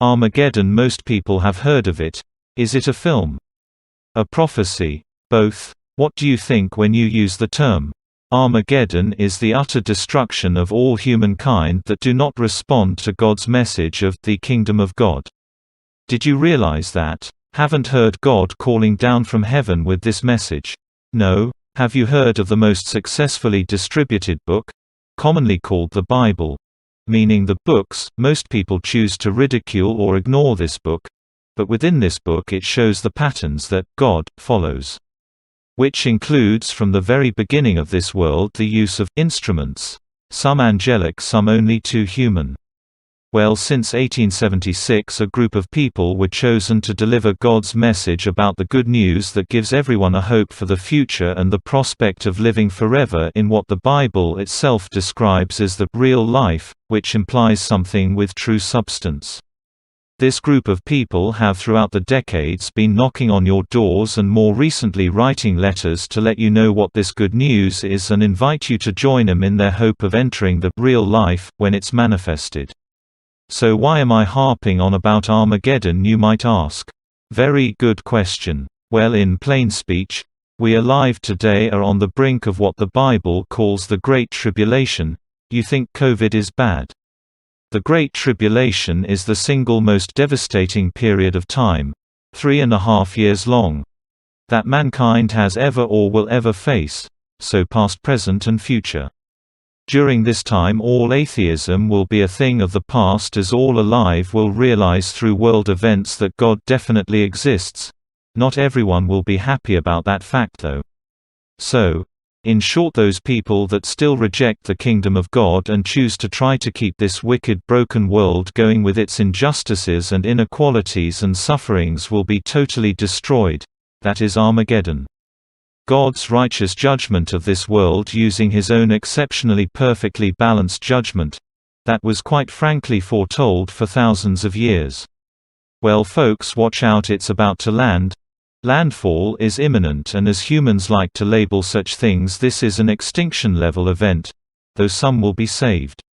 Armageddon, most people have heard of it. Is it a film? A prophecy? Both? What do you think when you use the term? Armageddon is the utter destruction of all humankind that do not respond to God's message of the kingdom of God. Did you realize that? Haven't heard God calling down from heaven with this message? No? Have you heard of the most successfully distributed book? Commonly called the Bible. Meaning the books. Most people choose to ridicule or ignore this book. But within this book it shows the patterns that God follows. Which includes from the very beginning of this world the use of instruments. Some angelic, some only too human. Well, since 1876 a group of people were chosen to deliver God's message about the good news that gives everyone a hope for the future and the prospect of living forever in what the Bible itself describes as the real life, which implies something with true substance. This group of people have throughout the decades been knocking on your doors and more recently writing letters to let you know what this good news is and invite you to join them in their hope of entering the real life when it's manifested. So why am I harping on about Armageddon, you might ask? Very good question. Well, in plain speech, we alive today are on the brink of what the Bible calls the Great Tribulation. You think COVID is bad? The Great Tribulation is the single most devastating period of time, 3.5 years long, that mankind has ever or will ever face, so past, present and future. During this time all atheism will be a thing of the past, as all alive will realize through world events that God definitely exists. Not everyone will be happy about that fact though. So, in short, those people that still reject the kingdom of God and choose to try to keep this wicked, broken world going with its injustices and inequalities and sufferings will be totally destroyed. That is Armageddon. God's righteous judgment of this world using his own exceptionally perfectly balanced judgment. That was quite frankly foretold for thousands of years. Well folks, watch out, it's about to land. Landfall is imminent, and as humans like to label such things, this is an extinction level event, though some will be saved.